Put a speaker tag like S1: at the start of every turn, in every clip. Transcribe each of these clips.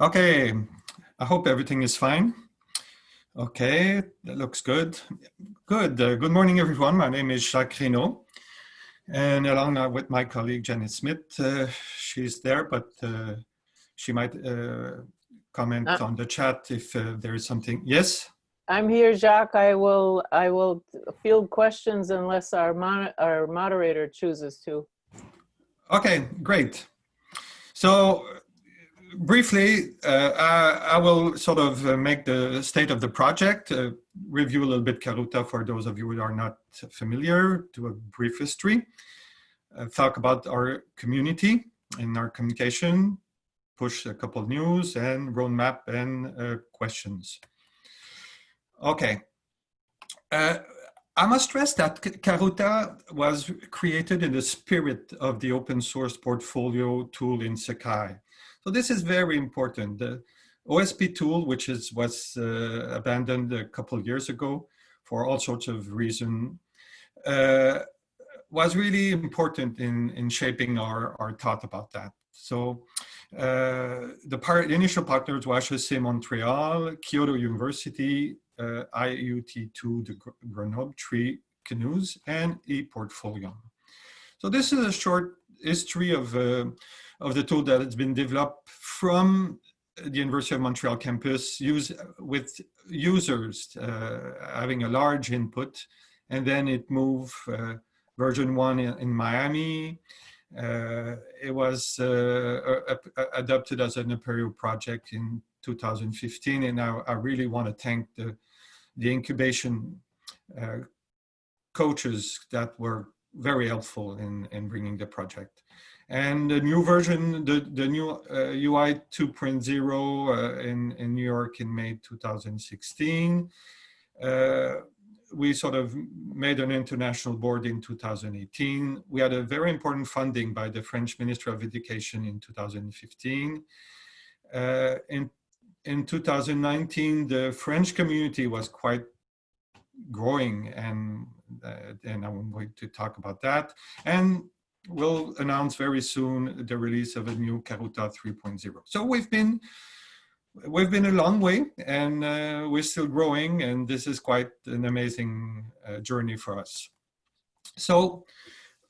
S1: Okay, I hope everything is fine. Okay, that looks good. Good. Good morning, everyone. My name is Jacques Raynauld, and along with my colleague Janet Smith, she's there, but she might comment on the chat if there is something. Yes?
S2: I'm here, Jacques. I will field questions unless our moderator chooses to.
S1: Okay, great. So briefly, I will sort of make the state of the project, review a little bit Karuta for those of you who are not familiar, do a brief history, talk about our community and our communication, push a couple of news and roadmap and questions. Okay. I must stress that Karuta was created in the spirit of the open source portfolio tool in Sakai. So this is very important. The OSP tool, which was abandoned a couple of years ago for all sorts of reasons, was really important in shaping our thought about that. So the initial partners were HEC Montreal, Kyoto University, IUT2, the Grenoble, 3 canoes, and ePortfolio. So this is a short history of the tool that has been developed from the University of Montreal campus with users having a large input, and then it moved version 1 in Miami. It was adopted as an Apereo project in 2015, and I really want to thank the incubation coaches that were very helpful in bringing the project. And the new version, the new UI 2.0 in New York in May 2016. We sort of made an international board in 2018. We had a very important funding by the French Ministry of Education in 2015. In 2019, the French community was quite growing, and I'm going to talk about that. And we'll announce very soon the release of a new Karuta 3.0. So we've been a long way, and we're still growing, and this is quite an amazing journey for us. So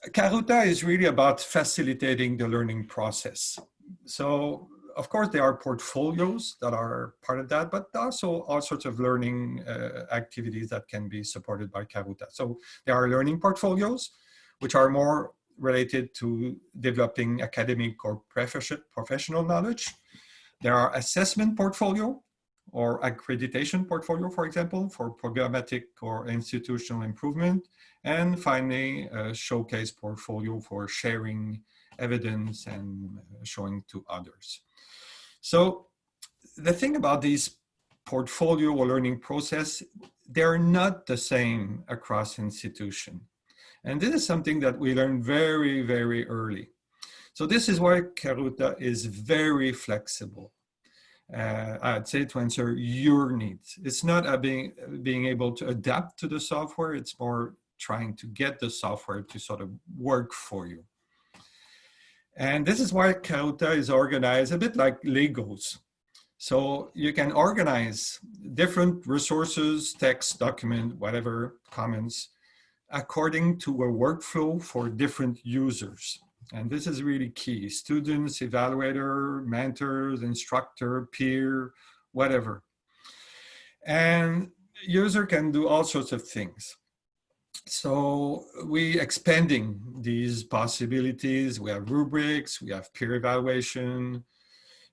S1: Karuta is really about facilitating the learning process. So of course, there are portfolios that are part of that, but also all sorts of learning activities that can be supported by Karuta. So there are learning portfolios, which are more related to developing academic or professional knowledge. There are assessment portfolio or accreditation portfolio, for example, for programmatic or institutional improvement. And finally, a showcase portfolio for sharing evidence and showing to others. So the thing about these portfolio or learning process, they're not the same across institutions. And this is something that we learned very, very early. So this is why Karuta is very flexible. I'd say to answer your needs. It's not being able to adapt to the software, it's more trying to get the software to sort of work for you. And this is why Karuta is organized a bit like Legos. So you can organize different resources, text, document, whatever, comments, according to a workflow for different users. And this is really key. Students, evaluator, mentors, instructor, peer, whatever. And user can do all sorts of things. So we expanding these possibilities. We have rubrics, we have peer evaluation,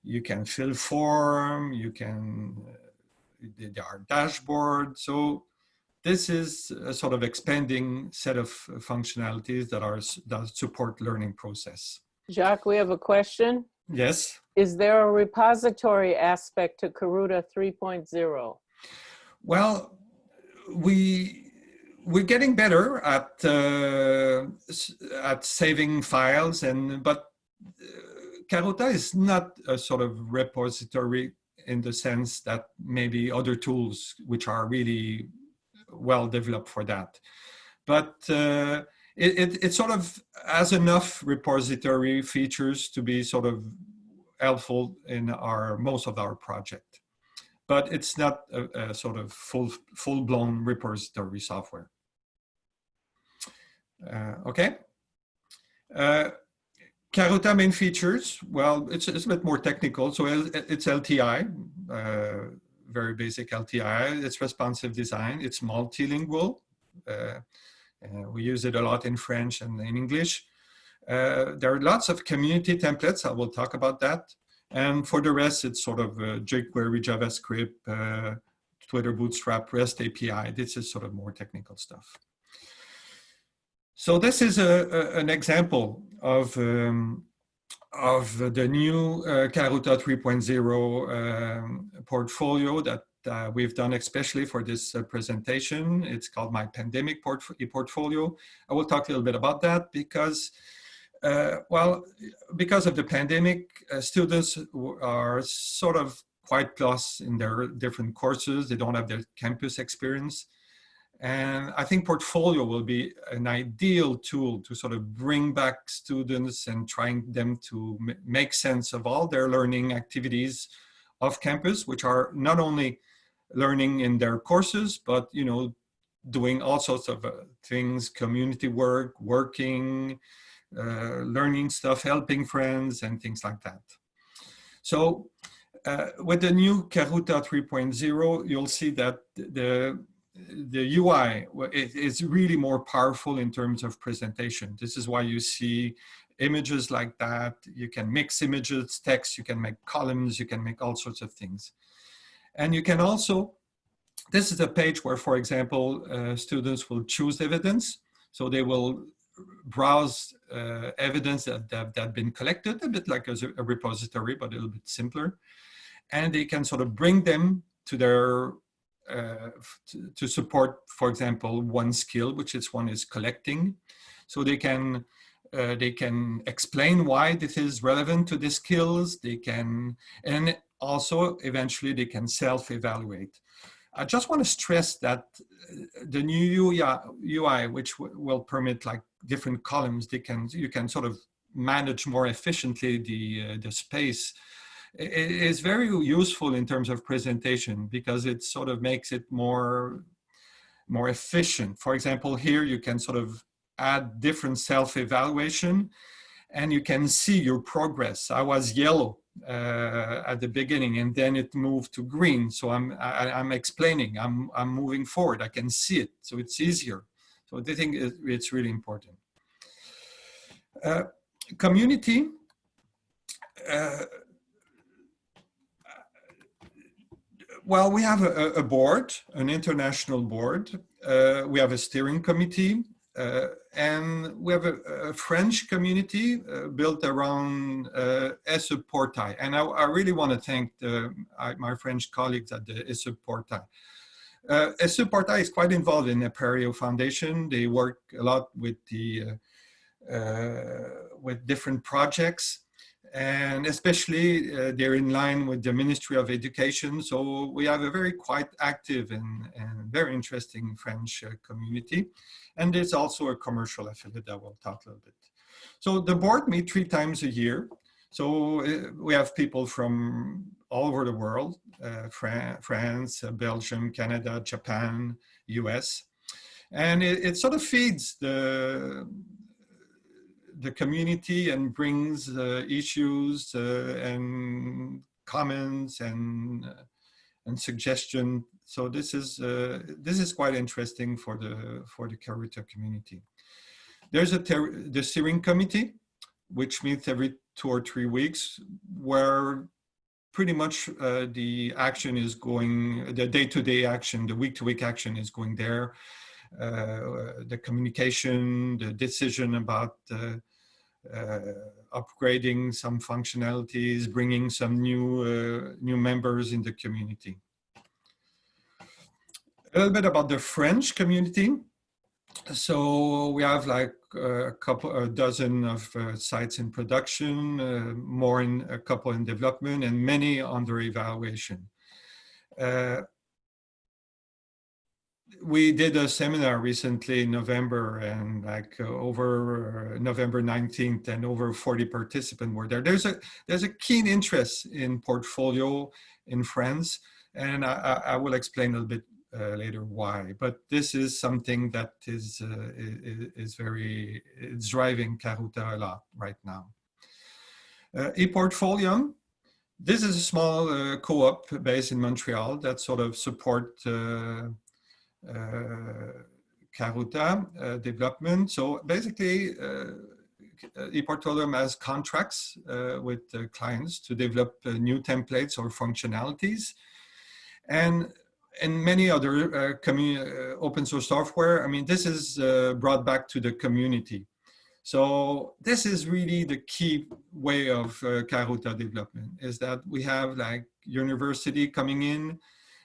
S1: you can fill form, you can, there are dashboards. So this is a sort of expanding set of functionalities that support learning process.
S2: Jacques, we have a question.
S1: Yes.
S2: Is there a repository aspect to Karuta 3.0?
S1: Well, we're getting better at saving files, but Karuta is not a sort of repository in the sense that maybe other tools which are really well developed for that. But it sort of has enough repository features to be sort of helpful in most of our project. But it's not a sort of full-blown repository software. Okay. Karuta main features, well, it's a bit more technical. So it's LTI, very basic LTI. It's responsive design. It's multilingual. We use it a lot in French and in English. There are lots of community templates. I will talk about that. And for the rest, it's sort of jQuery, JavaScript, Twitter Bootstrap, REST API. This is sort of more technical stuff. So this is an example of the new Karuta 3.0 portfolio that we've done especially for this presentation. It's called my pandemic portfolio. I will talk a little bit about that because, well, because of the pandemic, students are sort of quite lost in their different courses. They don't have their campus experience. And I think portfolio will be an ideal tool to sort of bring back students and trying them to make sense of all their learning activities off campus, which are not only learning in their courses, but, you know, doing all sorts of things, community work, working, learning stuff, helping friends and things like that. So with the new Karuta 3.0, you'll see that the UI is really more powerful in terms of presentation. This is why you see images like that. You can mix images, text, you can make columns, you can make all sorts of things. And you can also, this is a page where, for example, students will choose evidence. So they will browse evidence that have been collected, a bit like a repository, but a little bit simpler. And they can sort of bring them to their to support, for example, one skill, which is one is collecting. So they can explain why this is relevant to the skills. They can, and also eventually they can self-evaluate. I just want to stress that the new UI, which will permit like different columns, you can sort of manage more efficiently the space. It is very useful in terms of presentation because it sort of makes it more efficient. For example, here you can sort of add different self-evaluation and you can see your progress. I was yellow at the beginning and then it moved to green. So I'm explaining, I'm moving forward. I can see it, so it's easier. So I think it's really important. Community. Well, we have a board, an international board. We have a steering committee, and we have a French community built around ESUB Portail. And I really want to thank my French colleagues at the ESUB Portail. ESUB Portail is quite involved in the Apereo Foundation. They work a lot with with different projects. And especially they're in line with the Ministry of Education. So we have a very quite active and very interesting French community. And there's also a commercial affiliate that we'll talk a little bit. So the board meets 3 times a year. So we have people from all over the world, France, Belgium, Canada, Japan, US. And it sort of feeds the community and brings issues and comments and suggestions. So this is quite interesting for the Karuta community. There's the steering committee, which meets every 2 or 3 weeks, where pretty much the action is going, the day-to-day action, the week-to-week action is going there. The communication, the decision about upgrading some functionalities, bringing some new members in the community. A little bit about the French community. So we have like a dozen of sites in production, a couple in development, and many under evaluation. we did a seminar recently in November, and like over November 19th, and over 40 participants were there. There's a keen interest in portfolio in France, and I will explain a little bit later why. But this is something that is it's driving Karuta a lot right now. ePortfolio. This is a small co-op based in Montreal that sort of support Karuta development. So basically, ePortfolio has contracts with clients to develop new templates or functionalities. And many other open source software, I mean, this is brought back to the community. So this is really the key way of Karuta development, is that we have like university coming in,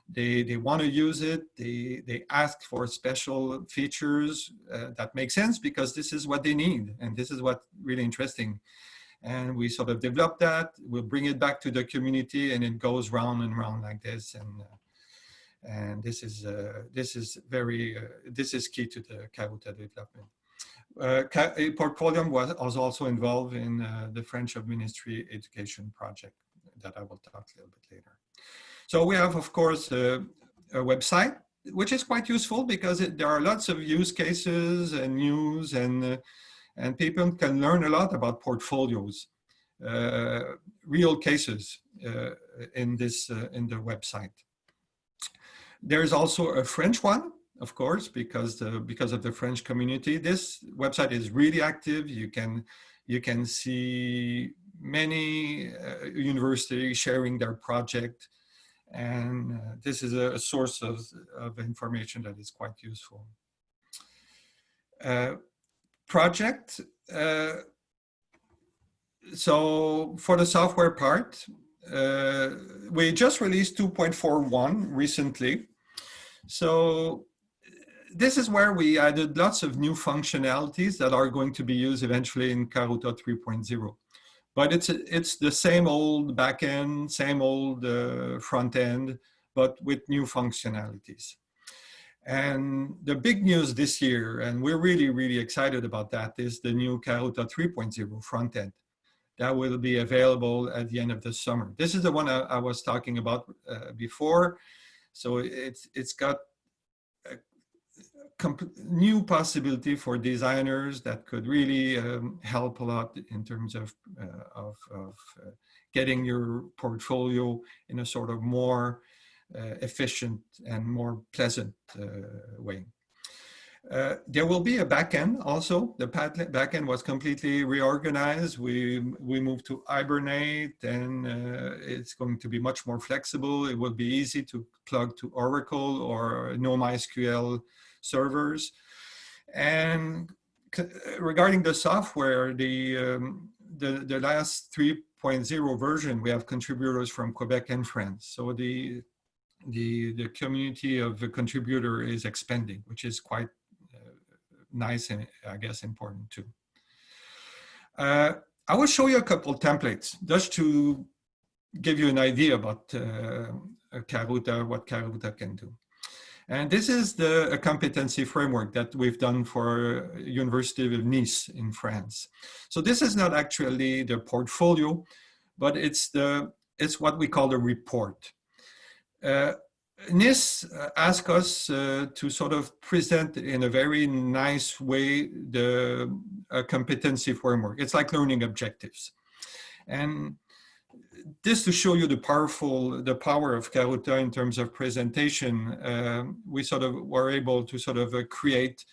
S1: they want to use it, they ask for special features that make sense because this is what they need, and this is what's really interesting. And we sort of develop that, we'll bring it back to the community, and it goes round and round like this. And this is key to the Karuta development. Portfolio was also involved in the French Ministry Education project that I will talk a little bit later. So we have, of course, a website, which is quite useful because there are lots of use cases and news, and people can learn a lot about portfolios, real cases in the website. There's also a French one, of course, because of the French community. This website is really active. You can see many universities sharing their project, and this is a source of information that is quite useful. Project. So for the software part, we just released 2.41 recently. So this is where we added lots of new functionalities that are going to be used eventually in Karuta 3.0. But it's the same old backend, same old front end, but with new functionalities. And the big news this year, and we're really, really excited about that, is the new Karuta 3.0 front end that will be available at the end of the summer. This is the one I was talking about before. So it's got a new possibility for designers that could really help a lot in terms of getting your portfolio in a sort of more efficient and more pleasant way. There will be a backend also. The backend was completely reorganized. We moved to Hibernate, and it's going to be much more flexible. It will be easy to plug to Oracle or NoMySQL servers. And regarding the software, the last 3.0 version, we have contributors from Quebec and France. So the community of the contributor is expanding, which is quite nice and I guess important too. I will show you a couple templates just to give you an idea about Karuta, what Karuta can do. And this is a competency framework that we've done for University of Nice in France. So this is not actually the portfolio, but it's what we call the report. Nice asked us to sort of present in a very nice way the competency framework. It's like learning objectives. And this to show you the power of Karuta in terms of presentation, we sort of were able to sort of create,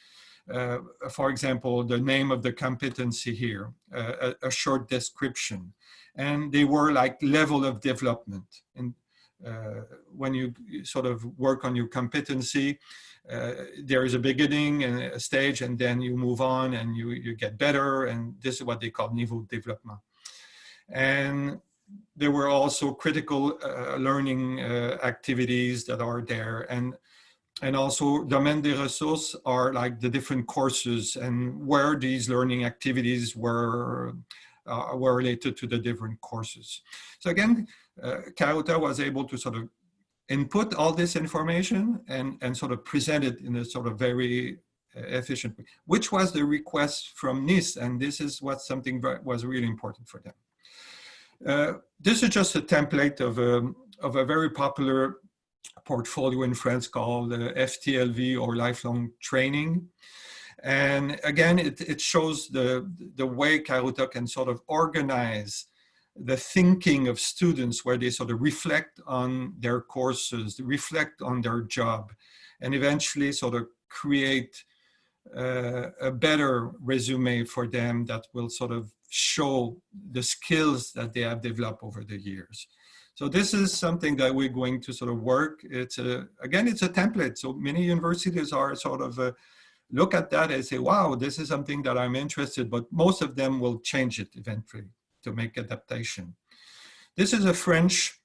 S1: for example, the name of the competency here, a short description. And they were like level of development. And when you sort of work on your competency, there is a beginning and a stage, and then you move on and you get better. And this is what they call niveau de développement. And there were also critical learning activities that are there. And also domaine des ressources are like the different courses and where these learning activities were related to the different courses. So again, Karuta was able to sort of input all this information and sort of present it in a sort of very efficient way, which was the request from Nice, and this is what something was really important for them. This is just a template of a very popular portfolio in France called FTLV, or lifelong training. And again, it shows the way Karuta can sort of organize the thinking of students, where they sort of reflect on their courses, reflect on their job, and eventually sort of create a better resume for them that will sort of show the skills that they have developed over the years. So this is something that we're going to sort of work. Again, it's a template. So many universities are sort of look at that and say, wow, this is something that I'm interested, but most of them will change it eventually to make adaptation. This is a French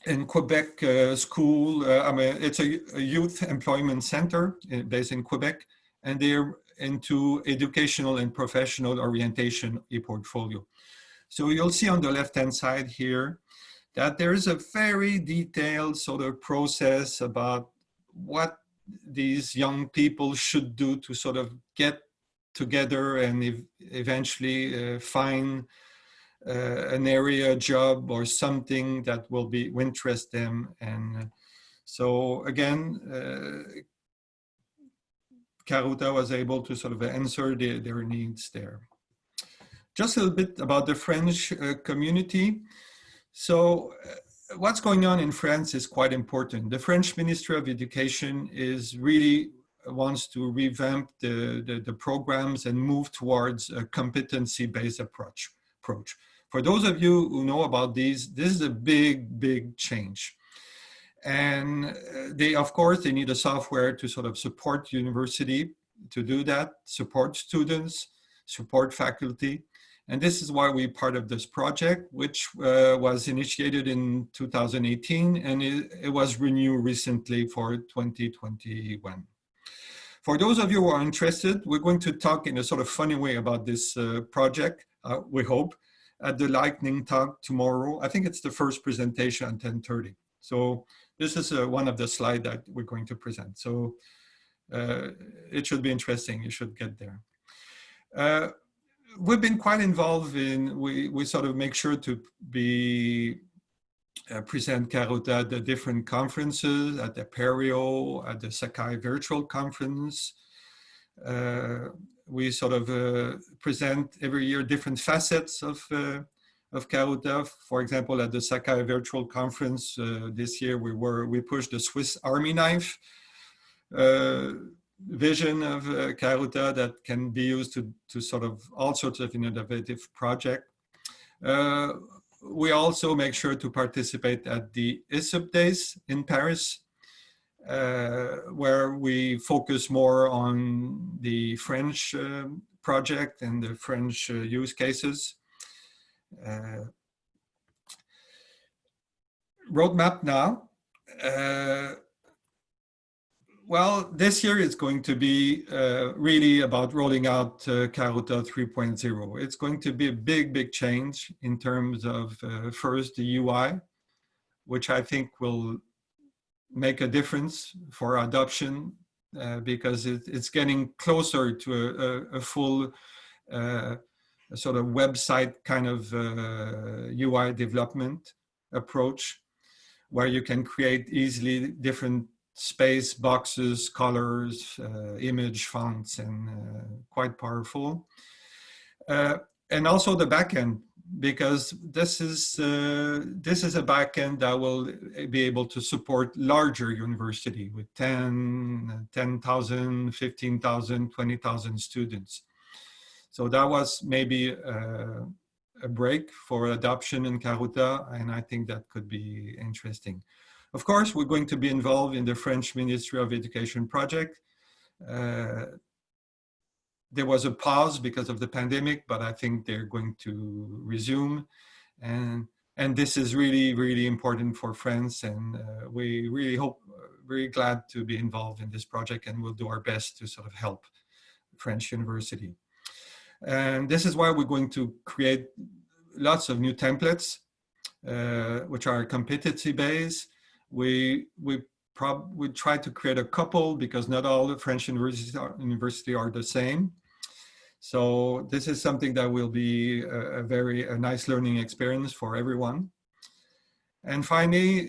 S1: in Quebec school. I mean, it's a youth employment center based in Quebec, and they're into educational and professional orientation e-portfolio. So you'll see on the left-hand side here that there is a very detailed sort of process about what these young people should do to sort of get together and eventually find an area job or something that will interest them. And so again, Karuta was able to sort of answer their needs there. Just a little bit about the French community. So what's going on in France is quite important. The French Ministry of Education wants to revamp the programs and move towards a competency-based approach. For those of you who know about this is a big, big change. And of course, they need a software to sort of support university to do that, support students, support faculty. And this is why we're part of this project, which was initiated in 2018, and it was renewed recently for 2021. For those of you who are interested, we're going to talk in a sort of funny way about this project, we hope, at the lightning talk tomorrow. I think it's the first presentation at 10:30. So this is one of the slides that we're going to present. So it should be interesting. You should get there. We've been quite involved in, we sort of make sure to be present Karuta at the different conferences, at the Apereo, at the Sakai Virtual Conference. We sort of present every year different facets of Karuta. For example, at the Sakai Virtual Conference this year, we pushed the Swiss Army knife vision of Karuta that can be used to sort of all sorts of innovative projects. We also make sure to participate at the ISUP Days in Paris, where we focus more on the French project and the French use cases. Roadmap now. Well, this year is going to be really about rolling out Karuta 3.0. It's going to be a big, big change in terms of first the UI, which I think will make a difference for adoption because it's getting closer to a full sort of website kind of UI development approach, where you can create easily different space, boxes, colors, image, fonts, and quite powerful. And also the backend, because this is a backend that will be able to support larger university with 10,000, 15,000, 20,000 students. So that was maybe a break for adoption in Karuta, and I think that could be interesting. Of course, we're going to be involved in the French Ministry of Education project. There was a pause because of the pandemic, but I think they're going to resume. And this is really, really important for France. And we really hope, very glad to be involved in this project, and we'll do our best to sort of help French university. And this is why we're going to create lots of new templates, which are competency-based, We try to create a couple because not all the French universities are the same. So this is something that will be a nice learning experience for everyone. And finally,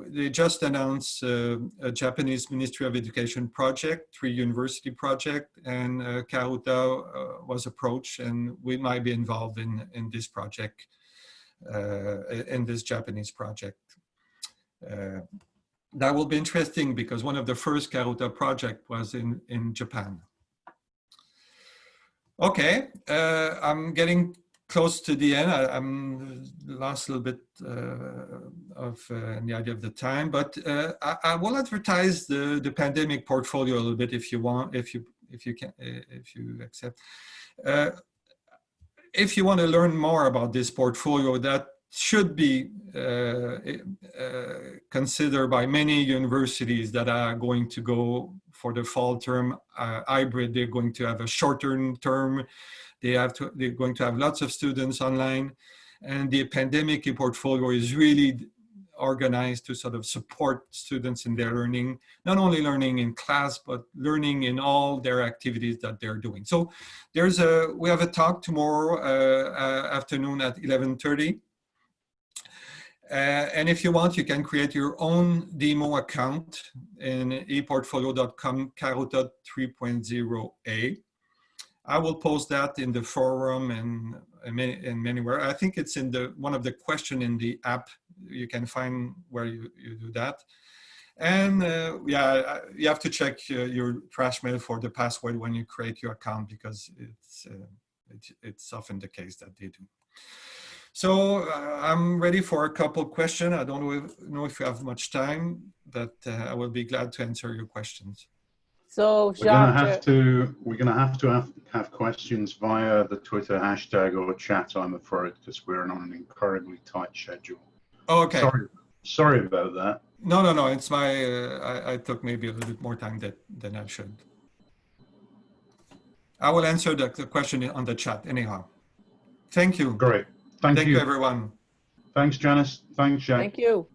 S1: they just announced a Japanese Ministry of Education project, 3-university project, and Karuta was approached, and we might be involved in this project, in this Japanese project. That will be interesting because one of the first Karuta project was in Japan. Okay, I'm getting close to the end. I'm lost a little bit of the idea of the time, but I will advertise the pandemic portfolio a little bit if you want, if you accept. If you want to learn more about this portfolio, that should be considered by many universities that are going to go for the fall term hybrid. They're going to have a shorter term. They're going to have lots of students online, and the pandemic portfolio is really organized to sort of support students in their learning, not only learning in class, but learning in all their activities that they're doing. So we have a talk tomorrow afternoon at 11:30. And if you want, you can create your own demo account in eportfolio.com Karuta 3.0a. I will post that in the forum and anywhere. I think it's in one of the questions in the app. You can find where you do that. And yeah, you have to check your trash mail for the password when you create your account, because it's often the case that they do. So I'm ready for a couple questions. I don't know if you have much time, but I will be glad to answer your questions.
S2: So Jacques,
S3: we're going to have questions via the Twitter hashtag or chat, I'm afraid, because we're on an incredibly tight schedule.
S1: Okay.
S3: Sorry about that.
S1: No. It's my. I took maybe a little bit more time than I should. I will answer the question on the chat anyhow. Thank you.
S3: Great. Thank you,
S1: everyone.
S3: Thanks, Janice. Thanks, Jacques.
S2: thank you.